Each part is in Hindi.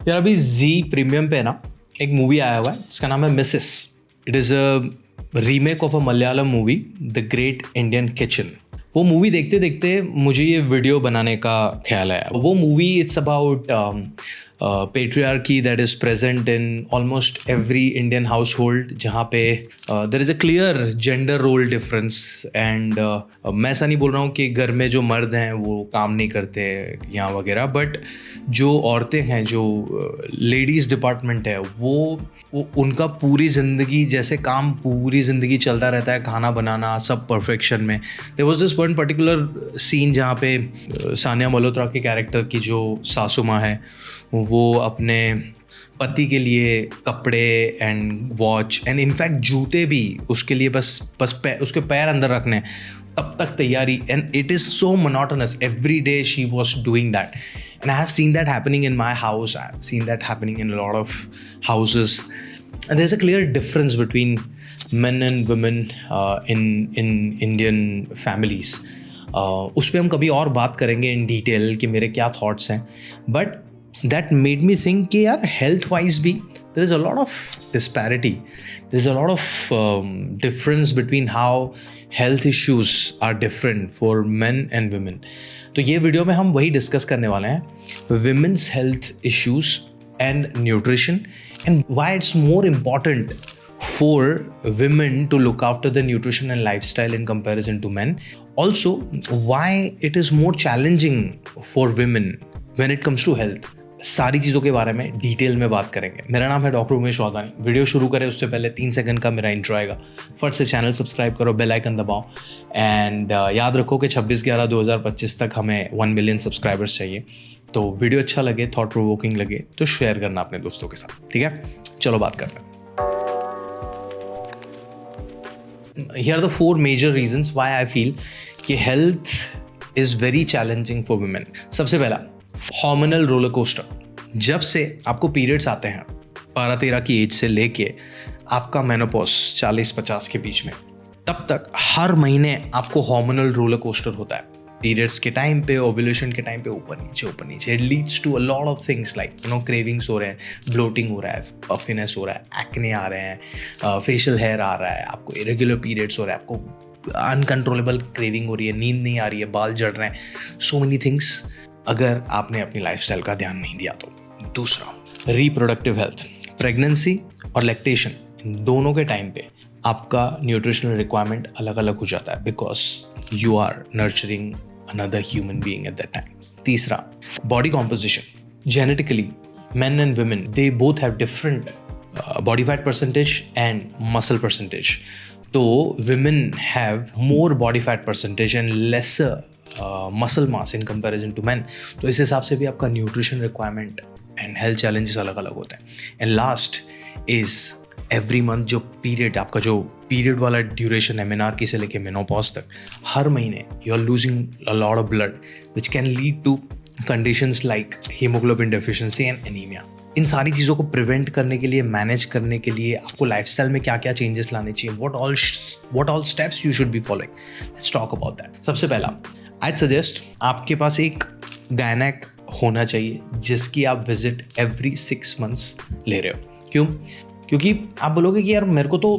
यार अभी जी प्रीमियम पे ना एक मूवी आया हुआ है जिसका नाम है Mrs. It is a remake of a Malayalam movie the great Indian kitchen. वो मूवी देखते देखते मुझे ये वीडियो बनाने का ख्याल आया। वो movie it's about patriarchy that is present in almost every Indian household, जहाँ पे there is a clear gender role difference and मैं ऐसा नहीं बोल रहा हूँ कि घर में जो मर्द हैं वो काम नहीं करते या वगैरह, बट जो औरतें हैं, जो लेडीज़ डिपार्टमेंट है, वो उनका पूरी ज़िंदगी जैसे काम पूरी ज़िंदगी चलता रहता है, खाना बनाना सब परफेक्शन में। There was this one particular scene जहाँ पे सानिया मल्होत्रा के कैरेक्टर की जो सासू माँ है वो अपने पति के लिए कपड़े एंड वॉच एंड इनफैक्ट जूते भी उसके लिए बस उसके पैर अंदर रखने तब तक तैयारी, and it is so monotonous every day she was doing that. And I have seen that happening in my house, I have seen that happening in lot of houses, and there is a clear difference between men and women in Indian families. उस पर हम कभी और बात करेंगे इन डिटेल कि मेरे क्या थॉट्स हैं, but that made me think कि यार health wise भी there is a lot of disparity, there is a lot of difference between how health issues are different for men and women. तो ये वीडियो में हम वही डिस्कस करने वाले हैं, women's health issues and nutrition and why it's more important for women to look after the nutrition and lifestyle in comparison to men. Also, why it is more challenging for women when it comes to health. सारी चीज़ों के बारे में डिटेल में बात करेंगे। मेरा नाम है डॉक्टर उमेश चौधरी। वीडियो शुरू करें उससे पहले 3 सेकंड का मेरा इंट्रो आएगा। फट से चैनल सब्सक्राइब करो, बेल आइकन दबाओ एंड याद रखो कि 26/11/2025 तक हमें 1 मिलियन सब्सक्राइबर्स चाहिए। तो वीडियो अच्छा लगे, थॉट प्रोवोकिंग लगे तो शेयर करना अपने दोस्तों के साथ, ठीक है? चलो बात करते हैं। Here are the 4 major reasons why I feel कि health is very challenging for women. सबसे पहला, हार्मोनल रोलर कोस्टर। जब से आपको पीरियड्स आते हैं 12-13 की एज से लेके आपका मेनोपॉज 40-50 के बीच में, तब तक हर महीने आपको हार्मोनल रोलर कोस्टर होता है। पीरियड्स के टाइम पे, ओव्यूलेशन के टाइम पे ऊपर नीचे, it leads to a lot of things like cravings हो रहे हैं, ब्लोटिंग हो रहा है, पफिनेस हो रहा है, एक्ने आ रहे हैं, फेशियल हेयर आ रहा है, आपको इरेगुलर पीरियड्स हो रहा है, आपको अनकंट्रोलेबल क्रेविंग हो रही है, नींद नहीं आ रही है, बाल झड़ रहे हैं, सो मेनी थिंग्स अगर आपने अपनी लाइफस्टाइल का ध्यान नहीं दिया तो। दूसरा, रिप्रोडक्टिव हेल्थ। प्रेगनेंसी और लैक्टेशन, इन दोनों के टाइम पे आपका न्यूट्रिशनल रिक्वायरमेंट अलग अलग हो जाता है because you are nurturing another human being at that time. तीसरा, body composition. Genetically, men and women, they both have different body fat percentage and muscle percentage. So women have more body fat percentage and lesser muscle mass in comparison to men. तो इस हिसाब से भी आपका nutrition requirement and health challenges अलग अलग होते हैं. And last is every month जो पीरियड, आपका जो पीरियड वाला ड्यूरेशन है मेनार्की से लेके मेनोपॉज तक, हर महीने you are losing a lot of blood which can lead to conditions like haemoglobin deficiency and anaemia. इन सारी चीज़ों को प्रिवेंट करने के लिए, मैनेज करने के लिए आपको लाइफस्टाइल में क्या क्या चेंजेस लाने चाहिए, what all steps you should be following. Let's talk about that. सबसे पहला, आई सजेस्ट आपके पास एक गायनेक होना चाहिए जिसकी आप विजिट एवरी 6 मंथ्स ले रहे हो। क्यों? क्योंकि आप बोलोगे कि यार मेरे को तो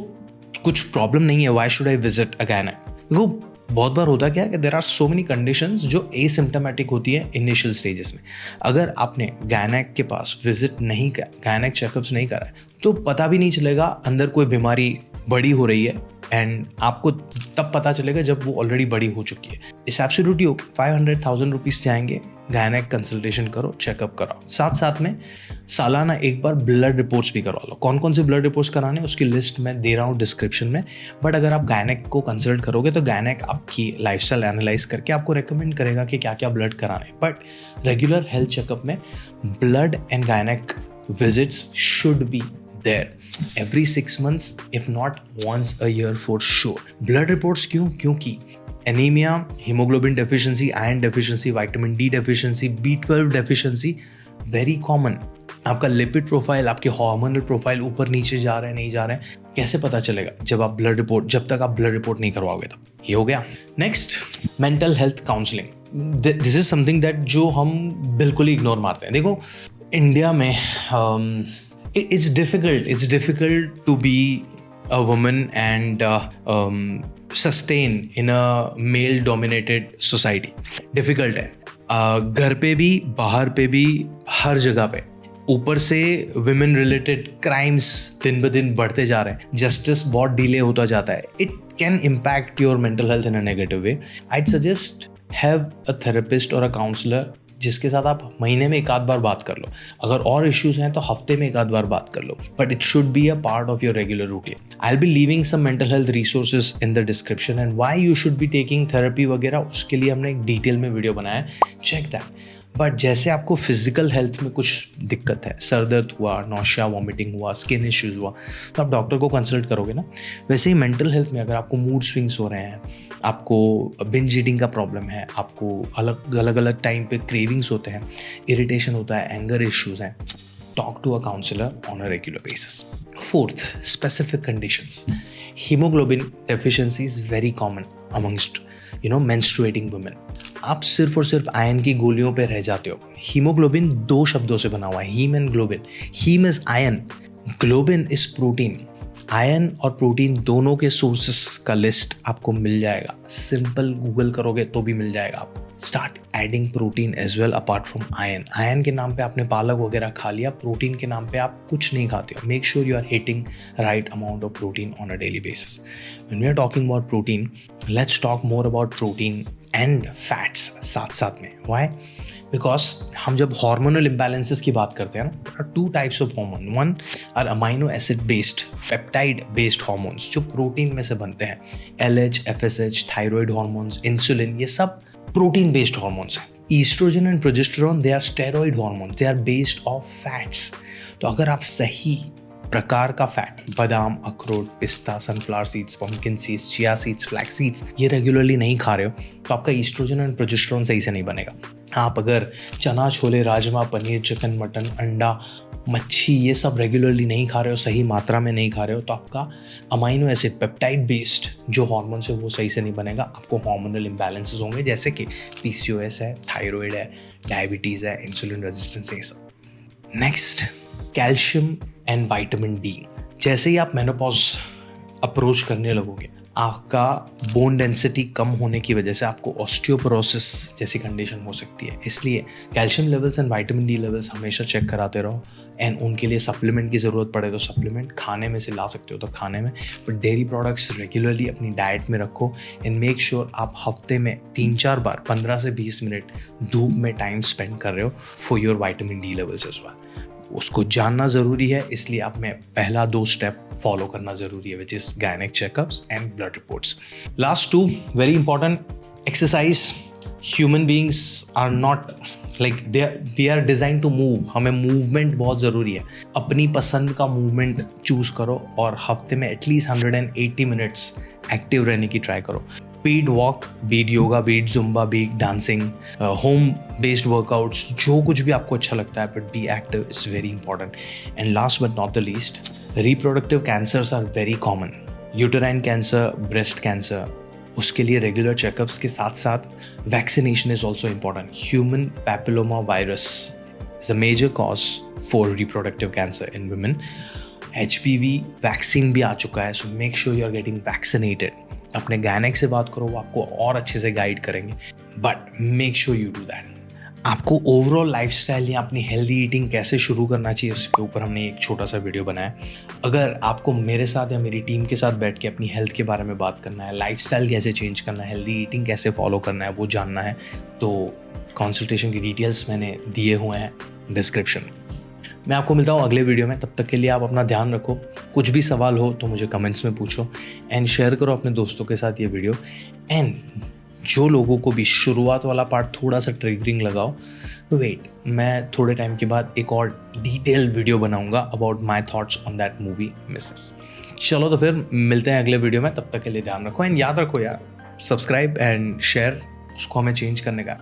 कुछ प्रॉब्लम नहीं है, why should I visit a गायनेक। देखो, बहुत बार होता क्या है कि there are so many conditions जो एसिम्प्टोमेटिक होती है इनिशियल स्टेजेस में। अगर आपने गायनेक के पास विजिट नहीं किया, गायनेक चेकअप्स नहीं करा है, तो पता भी नहीं चलेगा अंदर कोई बीमारी बड़ी हो रही है, एंड आपको तब पता चलेगा जब वो ऑलरेडी बड़ी हो चुकी है। इस एब्सोल्युटली ओके, 500,000 रुपीज़ जाएंगे, गायनेक कंसल्टेशन करो, चेकअप कराओ, साथ साथ में सालाना एक बार ब्लड रिपोर्ट्स भी करवा लो। कौन कौन से ब्लड रिपोर्ट्स कराने उसकी लिस्ट मैं दे रहा हूँ डिस्क्रिप्शन में। बट अगर आप गायनेक को कंसल्ट करोगे तो गायनेक आपकी लाइफस्टाइल एनालाइज करके आपको रेकमेंड करेगा कि क्या क्या ब्लड कराने। बट रेगुलर हेल्थ चेकअप में blood and gynaec visits should be there every 6 months, if not once a year for sure. Blood reports क्यों? क्योंकि anemia, hemoglobin deficiency, iron deficiency, vitamin D deficiency, B12 deficiency very common. आपका लिपिड प्रोफाइल, आपके हार्मोनल प्रोफाइल ऊपर नीचे जा रहे हैं, नहीं जा रहे हैं, कैसे पता चलेगा? जब तक आप ब्लड रिपोर्ट नहीं करवाओगे तब। ये हो गया। Next, mental health counselling. This is something that जो हम बिल्कुल ही इग्नोर मारते हैं। देखो, इंडिया में it's difficult to be a woman and sustain in a male dominated society. Difficult है, घर पे भी बाहर पे भी हर जगह पे। ऊपर से विमेन रिलेटेड क्राइम्स दिन ब दिन बढ़ते जा रहे हैं, जस्टिस बहुत डिले होता जाता है। It can impact your mental health in a negative way. I'd suggest have a therapist और अ काउंसलर जिसके साथ आप महीने में एक आध बार बात कर लो। अगर और इश्यूज हैं तो हफ्ते में एक आध बार बात कर लो, but it should be a part of your regular routine. I will be leaving some mental health resources in the description and why you should be taking therapy वगैरह, उसके लिए हमने एक डिटेल में वीडियो बनाया है, चेक दैट। बट जैसे आपको फिजिकल हेल्थ में कुछ दिक्कत है, सर दर्द हुआ, नौशिया, वॉमिटिंग हुआ, स्किन इश्यूज हुआ, तो आप डॉक्टर को कंसल्ट करोगे ना। वैसे ही मेंटल हेल्थ में अगर आपको मूड स्विंग्स हो रहे हैं, आपको बिंज ईटिंग का प्रॉब्लम है, आपको अलग टाइम पे क्रेविंग्स होते हैं, इरिटेशन होता है, एंगर इश्यूज हैं, talk to a counselor on a regular basis. Fourth, specific conditions. Hemoglobin deficiency is very common amongst menstruating women. आप सिर्फ और सिर्फ आयरन की गोलियों पे रह जाते हो। हीमोग्लोबिन 2 शब्दों से बना हुआ है, haem and globin. Haem is iron, globin is protein. Iron और प्रोटीन दोनों के सोर्सेस का लिस्ट आपको मिल जाएगा, सिंपल गूगल करोगे तो भी मिल जाएगा आपको। Start adding protein as well apart from iron. Iron के नाम पे आपने पालक वगैरह खा लिया, प्रोटीन के नाम पे आप कुछ नहीं खाते हो। Make sure you are hitting right amount of protein on a daily basis. When we are talking about protein, let's talk more about protein and fats साथ साथ में। व्हाई? बिकॉज हम जब हार्मोनल इम्बैलेंसेस की बात करते हैं ना, 2 types of hormone. One are amino acid based, peptide based hormones जो प्रोटीन में से बनते हैं। LH, FSH, thyroid hormones, insulin, ये सब प्रोटीन बेस्ड हार्मोन्स हैं। Oestrogen and progesterone, they are steroid hormones, they are based of fats. तो अगर आप सही प्रकार का फैट, बादाम, अखरोट, पिस्ता, sunflower seeds, pumpkin seeds, chia seeds, flax seeds, ये रेगुलरली नहीं खा रहे हो तो आपका ईस्ट्रोजन एंड प्रोजेस्टेरोन सही से नहीं बनेगा। आप अगर चना, छोले, राजमा, पनीर, चिकन, मटन, अंडा, मच्छी, ये सब रेगुलरली नहीं खा रहे हो, सही मात्रा में नहीं खा रहे हो, तो आपका अमाइनो एसिड पेप्टाइड बेस्ड जो हार्मोन्स है वो सही से नहीं बनेगा। आपको हार्मोनल इम्बैलेंसेस होंगे, जैसे कि PCOS है, थायराइड है, डायबिटीज़ है, इंसुलिन रेजिस्टेंस है, ये सब। Next, calcium and vitamin D. जैसे ही आप मेनोपॉज अप्रोच करने लगोगे, आपका बोन डेंसिटी कम होने की वजह से आपको ऑस्टियोपोरोसिस जैसी कंडीशन हो सकती है। इसलिए calcium levels and vitamin D levels हमेशा चेक कराते रहो। एंड उनके लिए सप्लीमेंट की ज़रूरत पड़े तो सप्लीमेंट खाने में से ला सकते हो तो खाने में, बट डेयरी प्रोडक्ट्स रेगुलरली अपनी डाइट में रखो। एंड मेक श्योर आप हफ्ते में 3-4 बार 15 से 20 मिनट धूप में टाइम स्पेंड कर रहे हो for your vitamin D levels as well. उसको जानना ज़रूरी है, इसलिए आप में पहला 2 स्टेप फॉलो करना ज़रूरी है, विच इज़ गायनेक checkups and blood reports. Last 2 very important, exercise. Human beings are not like we are design to move. हमें मूवमेंट बहुत ज़रूरी है। अपनी पसंद का मूवमेंट चूज़ करो और हफ्ते में एटलीस्ट 180 मिनट्स एक्टिव रहने की ट्राई करो। Be it walk, be it yoga, be it Zumba, be it dancing, home based workouts, जो कुछ भी आपको अच्छा लगता है, but be active is very important. And last but not the least, reproductive cancers are very common. Uterine cancer, breast cancer, उसके लिए रेगुलर चेकअप्स के साथ साथ vaccination is also important. Human papilloma virus is a major cause for reproductive cancer in women. HPV vaccine भी आ चुका है, so make sure you are getting vaccinated. अपने गायनेक से बात करो, वो आपको और अच्छे से गाइड करेंगे, but make sure you do that. आपको ओवरऑल लाइफस्टाइल या अपनी हेल्दी ईटिंग कैसे शुरू करना चाहिए, उसके ऊपर हमने एक छोटा सा वीडियो बनाया। अगर आपको मेरे साथ या मेरी टीम के साथ बैठ के अपनी हेल्थ के बारे में बात करना है, लाइफस्टाइल कैसे चेंज करना है, हेल्दी ईटिंग कैसे फॉलो करना है, वो जानना है, तो कंसल्टेशन की डिटेल्स मैंने दिए हुए हैं डिस्क्रिप्शन में। मैं आपको मिलता हूँ अगले वीडियो में। तब तक के लिए आप अपना ध्यान रखो। कुछ भी सवाल हो तो मुझे कमेंट्स में पूछो एंड शेयर करो अपने दोस्तों के साथ ये वीडियो। एंड जो लोगों को भी शुरुआत वाला पार्ट थोड़ा सा ट्रिगरिंग लगाओ, वेट, मैं थोड़े टाइम के बाद एक और डिटेल्ड वीडियो बनाऊंगा about my thoughts on that movie Mrs. चलो तो फिर मिलते हैं अगले वीडियो में। तब तक के लिए ध्यान रखो एंड याद रखो यार, सब्सक्राइब एंड शेयर उसको हमें चेंज करने का।